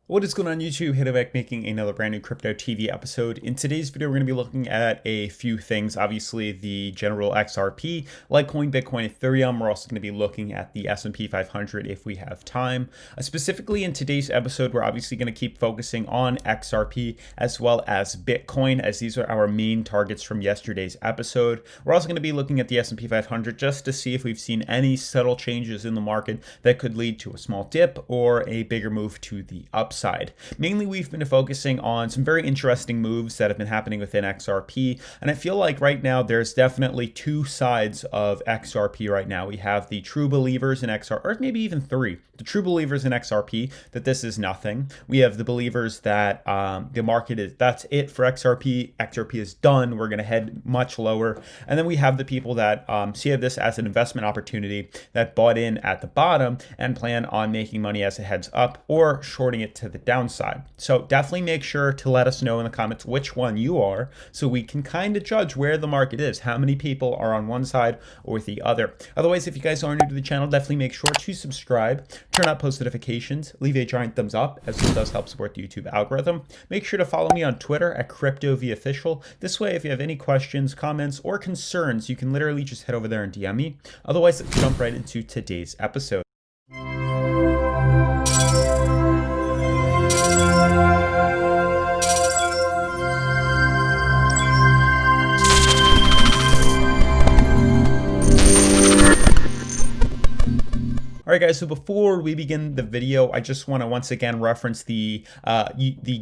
What is going on YouTube? Back making another brand new Crypto TV episode. In today's video, we're going to be looking at a few things. Obviously, the general XRP, Litecoin, Bitcoin, Ethereum. We're also going to be looking at the S&P 500 if we have time. Specifically in today's episode, we're obviously going to keep focusing on XRP as well as Bitcoin, as these are our main targets from yesterday's episode. We're also going to be looking at the S&P 500 just to see if we've seen any subtle changes in the market that could lead to a small dip or a bigger move to the upside. Mainly, we've been focusing on some very interesting moves that have been happening within XRP, and I feel like right now there's definitely two sides of XRP right now. We have the true believers in XRP, or maybe even three. The true believers in XRP that this is nothing. We have the believers that the market is, that's it for XRP. XRP is done. We're going to head much lower. And then we have the people that see this as an investment opportunity, that bought in at the bottom and plan on making money as it heads up or shorting it to the downside. So definitely make sure to let us know in the comments which one you are, so we can kind of judge where the market is, how many people are on one side or the other. Otherwise, if you guys are new to the channel, definitely make sure to subscribe, turn on post notifications, leave a giant thumbs up, as it does help support the YouTube algorithm. Make sure to follow me on Twitter at CryptoVOfficial. This way, if you have any questions, comments, or concerns, you can literally just head over there and DM me. Otherwise, let's jump right into today's episode. All right, guys, so before we begin the video, I just want to once again reference the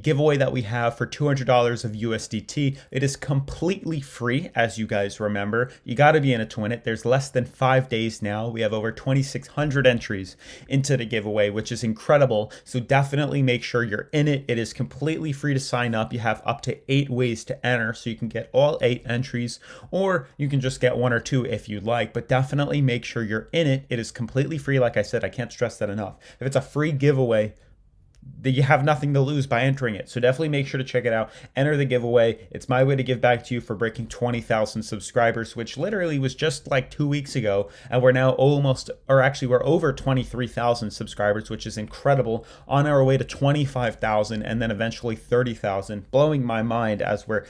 giveaway that we have for $200 of USDT. It is completely free, as you guys remember. You got to be in it to win it. There's less than 5 days now. We have over 2,600 entries into the giveaway, which is incredible. So definitely make sure you're in it. It is completely free to sign up. You have up to 8 ways to enter, so you can get all 8 entries, or you can just get 1 or 2 if you'd like, but definitely make sure you're in it. It is completely free. Like I said, I can't stress that enough. If it's a free giveaway, that you have nothing to lose by entering it. So definitely make sure to check it out. Enter the giveaway. It's my way to give back to you for breaking 20,000 subscribers, which literally was just like 2 weeks ago. And we're now almost, or actually we're over 23,000 subscribers, which is incredible. On our way to 25,000 and then eventually 30,000. Blowing my mind as we're,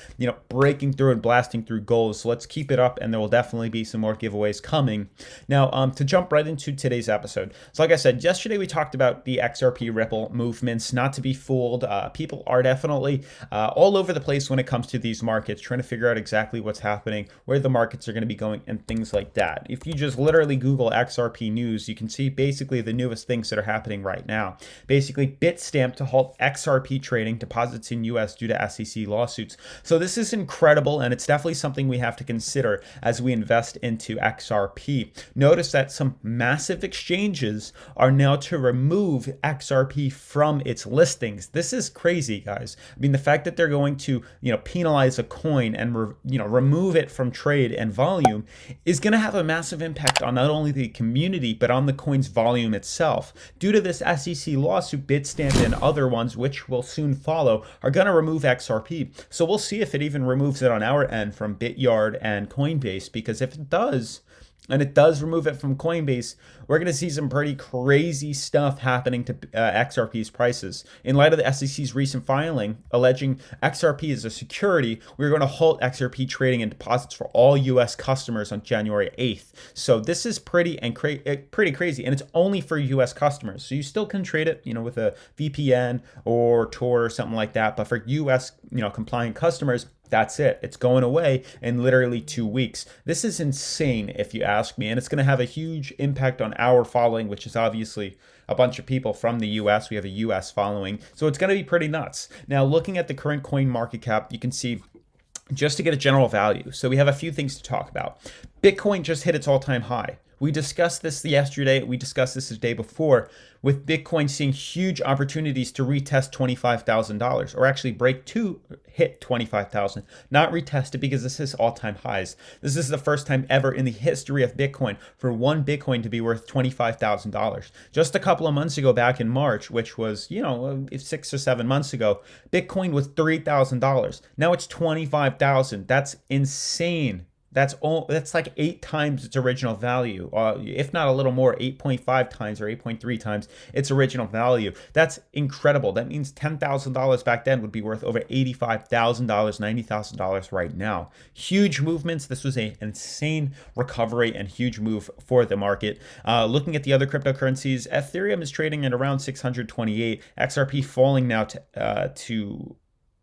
breaking through and blasting through goals. So let's keep it up, and there will definitely be some more giveaways coming. Now, to jump right into today's episode. So like I said, yesterday we talked about the XRP Ripple movement. Not to be fooled. People are definitely all over the place when it comes to these markets, trying to figure out exactly what's happening, where the markets are going to be going, and things like that. If you just literally Google XRP news, you can see basically the newest things that are happening right now. Basically, Bitstamp to halt XRP trading deposits in US due to SEC lawsuits. So this is incredible, and it's definitely something we have to consider as we invest into XRP. Notice that some massive exchanges are now to remove XRP from its listings. This is crazy, guys. I mean, the fact that they're going to, penalize a coin and, remove it from trade and volume is going to have a massive impact on not only the community, but on the coin's volume itself. Due to this SEC lawsuit, Bitstamp and other ones, which will soon follow, are going to remove XRP. So we'll see if it even removes it on our end from Bityard and Coinbase, because if it does, and it does remove it from Coinbase, we're going to see some pretty crazy stuff happening to XRP's prices. In light of the SEC's recent filing alleging XRP is a security, we're going to halt XRP trading and deposits for all US customers on January 8th. So this is pretty crazy, and it's only for US customers. So you still can trade it, with a VPN or Tor or something like that, but for US, compliant customers, that's it. It's going away in literally 2 weeks. This is insane, if you ask me, and it's going to have a huge impact on our following, which is obviously a bunch of people from the US. We have a US following, so it's going to be pretty nuts. Now, looking at the current coin market cap, you can see, just to get a general value, so we have a few things to talk about. Bitcoin just hit its all-time high. We discussed this yesterday. We discussed this the day before, with Bitcoin seeing huge opportunities to retest $25,000, or actually hit 25,000, not retest it, because this is all-time highs. This is the first time ever in the history of Bitcoin for one Bitcoin to be worth $25,000. Just a couple of months ago, back in March, which was, 6 or 7 months ago, Bitcoin was $3,000. Now it's $25,000. That's insane. that's like 8 times its original value, if not a little more, 8.5 times or 8.3 times its original value. That's incredible. That means $10,000 back then would be worth over $85,000, $90,000 right now. Huge movements. This was an insane recovery and huge move for the market. Looking at the other cryptocurrencies, Ethereum is trading at around 628. XRP falling now to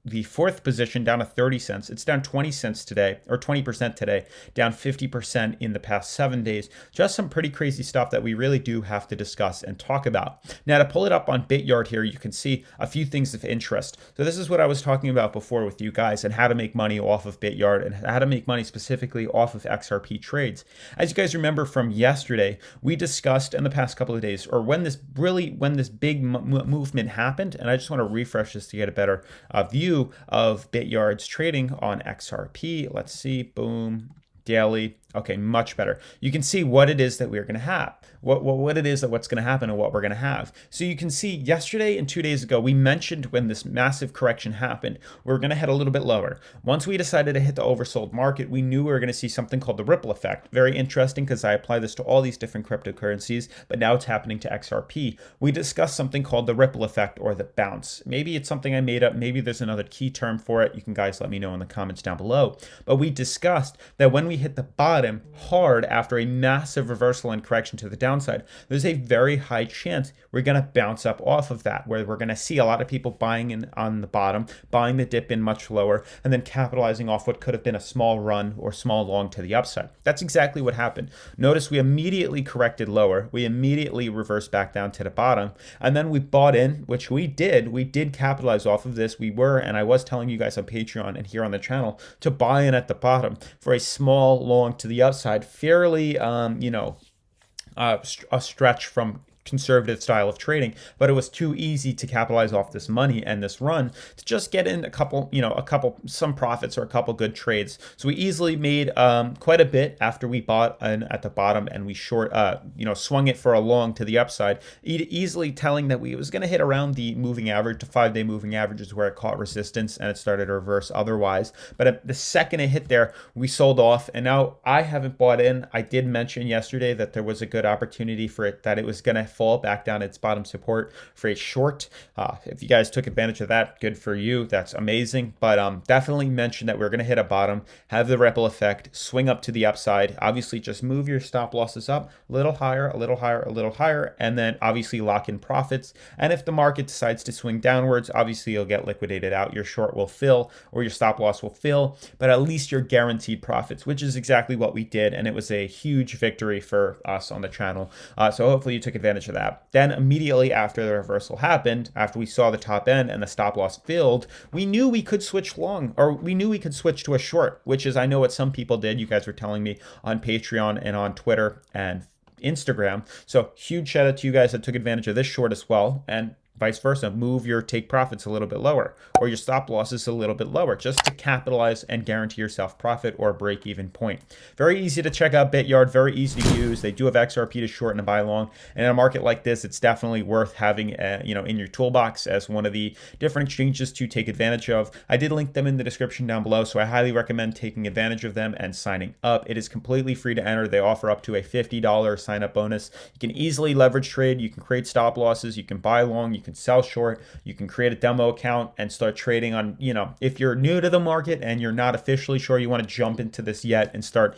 the fourth position, down to 30 cents. It's down 20 cents today, or 20% today, down 50% in the past 7 days. Just some pretty crazy stuff that we really do have to discuss and talk about. Now, to pull it up on BitYard here, you can see a few things of interest. So this is what I was talking about before with you guys, and how to make money off of BitYard, and how to make money specifically off of XRP trades. As you guys remember from yesterday, we discussed in the past couple of days, or when this big movement happened, and I just want to refresh this to get a better view of BitYard's trading on XRP. Let's see, boom, daily. Okay, much better. You can see what it is that we're going to have, what it is that what's going to happen and what we're going to have. So you can see yesterday and 2 days ago, we mentioned when this massive correction happened, we're going to head a little bit lower. Once we decided to hit the oversold market, we knew we were going to see something called the ripple effect. Very interesting, because I apply this to all these different cryptocurrencies, but now it's happening to XRP. We discussed something called the ripple effect, or the bounce. Maybe it's something I made up. Maybe there's another key term for it. You can guys let me know in the comments down below. But we discussed that when we hit the bottom hard after a massive reversal and correction to the downside, there's a very high chance we're going to bounce up off of that, where we're going to see a lot of people buying in on the bottom, buying the dip in much lower, and then capitalizing off what could have been a small run or small long to the upside. That's exactly what happened. Notice we immediately corrected lower. We immediately reversed back down to the bottom, and then we bought in, which we did. We did capitalize off of this. We were, and I was telling you guys on Patreon and here on the channel, to buy in at the bottom for a small long to the upside, fairly, a stretch from conservative style of trading, but it was too easy to capitalize off this money and this run to just get in some profits or a couple good trades. So we easily made quite a bit after we bought in at the bottom, and we swung it for a long to the upside, easily telling that it was going to hit around the moving average. The 5-day moving average is where it caught resistance and it started to reverse otherwise. But at the second it hit there, we sold off, and now I haven't bought in. I did mention yesterday that there was a good opportunity for it, that it was going to fall back down its bottom support for a short. If you guys took advantage of that, good for you. That's amazing. But definitely mention that we're going to hit a bottom, have the ripple effect, swing up to the upside. Obviously, just move your stop losses up a little higher, a little higher, a little higher, and then obviously lock in profits. And if the market decides to swing downwards, obviously you'll get liquidated out. Your short will fill, or your stop loss will fill, but at least you're guaranteed profits, which is exactly what we did. And it was a huge victory for us on the channel. So hopefully you took advantage of that. Then immediately after the reversal happened, after we saw the top end and the stop loss filled, we knew we could switch long, or we knew we could switch to a short, which is, I know what some people did. You guys were telling me on Patreon and on Twitter and Instagram. So huge shout out to you guys that took advantage of this short as well. And vice versa, move your take profits a little bit lower, or your stop losses a little bit lower, just to capitalize and guarantee yourself profit or break even point. Very easy to check out BitYard, very easy to use. They do have XRP to short and to buy long. And in a market like this, it's definitely worth having in your toolbox as one of the different exchanges to take advantage of. I did link them in the description down below, so I highly recommend taking advantage of them and signing up. It is completely free to enter. They offer up to a $50 sign up bonus. You can easily leverage trade. You can create stop losses. You can buy long. You can sell short. You can create a demo account and start trading on, if you're new to the market and you're not officially sure you want to jump into this yet and start,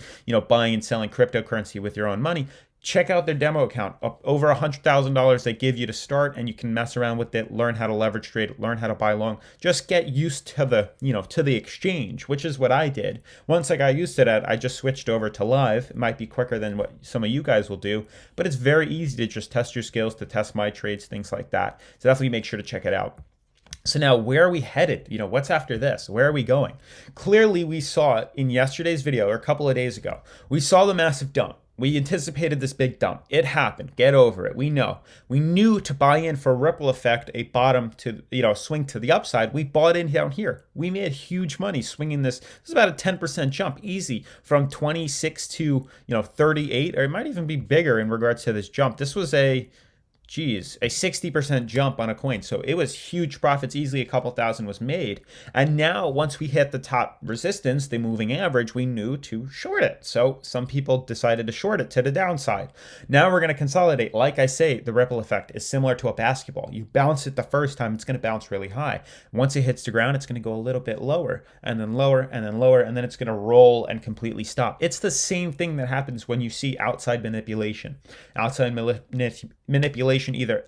buying and selling cryptocurrency with your own money, check out their demo account. Over $100,000 they give you to start, and you can mess around with it, learn how to leverage trade, learn how to buy long. Just get used to the exchange, which is what I did. Once I got used to that, I just switched over to live. It might be quicker than what some of you guys will do, but it's very easy to just test your skills, to test my trades, things like that. So definitely make sure to check it out. So now, where are we headed? What's after this? Where are we going? Clearly, we saw it in yesterday's video, or a couple of days ago. We saw the massive dump. We anticipated this big dump. It happened. Get over it. We know. We knew to buy in for ripple effect, a bottom to, swing to the upside. We bought in down here. We made huge money swinging this. This is about a 10% jump, easy, from 26 to, 38, or it might even be bigger in regards to this jump. This was a geez, a 60% jump on a coin. So it was huge profits, easily a couple thousand was made. And now once we hit the top resistance, the moving average, we knew to short it. So some people decided to short it to the downside. Now we're going to consolidate. Like I say, the ripple effect is similar to a basketball. You bounce it the first time, it's going to bounce really high. Once it hits the ground, it's going to go a little bit lower and then lower and then lower, and then it's going to roll and completely stop. It's the same thing that happens when you see outside manipulation. Outside manipulation either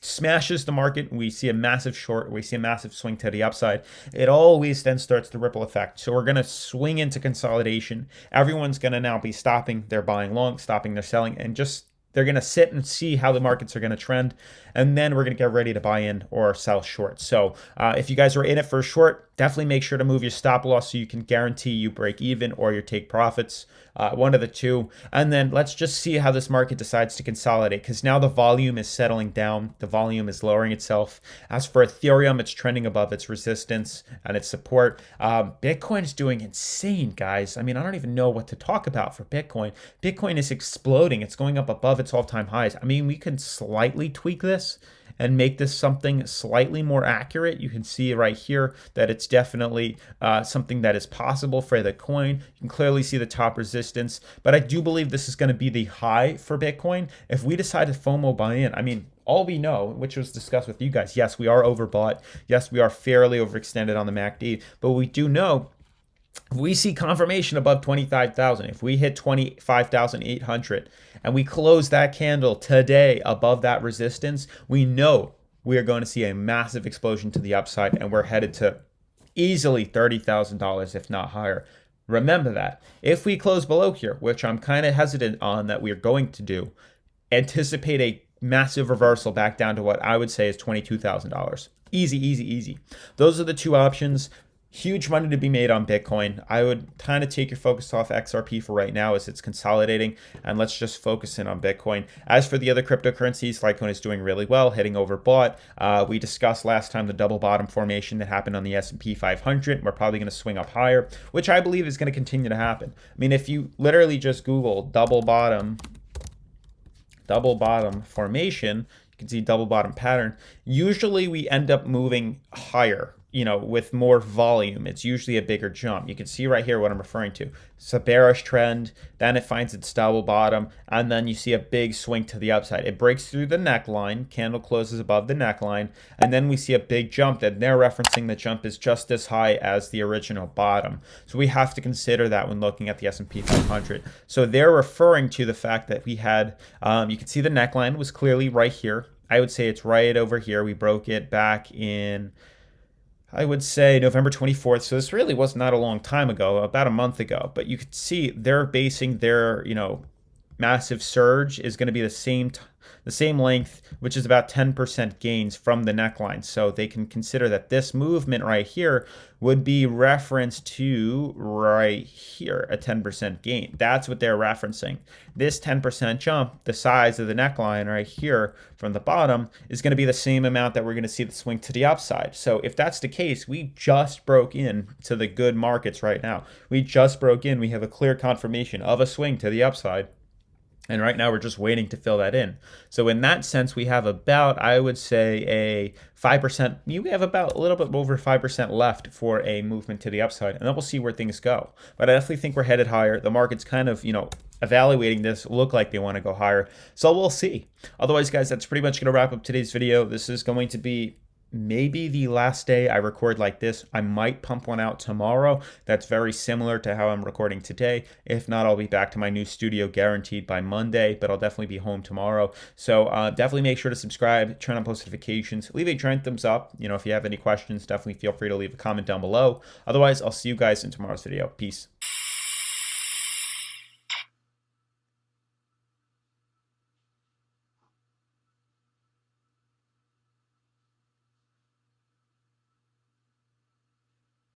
smashes the market, we see a massive short, we see a massive swing to the upside. It always then starts the ripple effect. So we're going to swing into consolidation. Everyone's going to now be stopping their buying long, stopping their selling, and just they're going to sit and see how the markets are going to trend, and then we're going to get ready to buy in or sell short. So if you guys are in it for a short, definitely make sure to move your stop loss so you can guarantee you break even or you take profits, one of the two. And then let's just see how this market decides to consolidate, because now the volume is settling down. The volume is lowering itself. As for Ethereum, it's trending above its resistance and its support. Bitcoin is doing insane, guys. I mean, I don't even know what to talk about for Bitcoin. Bitcoin is exploding. It's going up above its all-time highs. I mean, we can slightly tweak this and make this something slightly more accurate. You can see right here that it's definitely something that is possible for the coin. You can clearly see the top resistance, but I do believe this is going to be the high for Bitcoin. If we decide to FOMO buy in, I mean, all we know, which was discussed with you guys, yes, we are overbought. Yes, we are fairly overextended on the MACD, but we do know if we see confirmation above 25,000, if we hit 25,800 and we close that candle today above that resistance, we know we are going to see a massive explosion to the upside, and we're headed to easily $30,000, if not higher. Remember that. If we close below here, which I'm kind of hesitant on that we're going to do, anticipate a massive reversal back down to what I would say is $22,000. Easy, easy, easy. Those are the two options. Huge money to be made on Bitcoin. I would kind of take your focus off XRP for right now as it's consolidating, and let's just focus in on Bitcoin. As for the other cryptocurrencies, Litecoin is doing really well, hitting overbought. We discussed last time the double bottom formation that happened on the S&P 500. We're probably going to swing up higher, which I believe is going to continue to happen. I mean, if you literally just Google double bottom formation, you can see double bottom pattern. Usually we end up moving higher, you know, with more volume. It's usually a bigger jump. You can see right here what I'm referring to. It's a bearish trend, then it finds its double bottom, and then you see a big swing to the upside. It breaks through the neckline, candle closes above the neckline, and then we see a big jump that they're referencing. The jump is just as high as the original bottom. So we have to consider that when looking at the S&P 500. So they're referring to the fact that we had, you can see the neckline was clearly right here. I would say it's right over here. We broke it back in, I would say, November 24th. So this really was not a long time ago, about a month ago. But you could see they're basing their, massive surge is going to be the same length, which is about 10% gains from the neckline. So they can consider that this movement right here would be referenced to right here, a 10% gain. That's what they're referencing. This 10% jump, the size of the neckline right here from the bottom, is going to be the same amount that we're going to see the swing to the upside. So if that's the case, we just broke in to the good markets right now. We just broke in. We have a clear confirmation of a swing to the upside. And right now we're just waiting to fill that in. So in that sense, we have about, I would say, a 5%, we have about a little bit over 5% left for a movement to the upside. And then we'll see where things go. But I definitely think we're headed higher. The market's kind of, evaluating this, look like they want to go higher. So we'll see. Otherwise, guys, that's pretty much going to wrap up today's video. This is going to be maybe the last day I record like this. I might pump one out tomorrow that's very similar to how I'm recording today. If not, I'll be back to my new studio guaranteed by Monday, but I'll definitely be home tomorrow. So definitely make sure to subscribe, turn on post notifications, leave a giant thumbs up. If you have any questions, definitely feel free to leave a comment down below. Otherwise, I'll see you guys in tomorrow's video. Peace.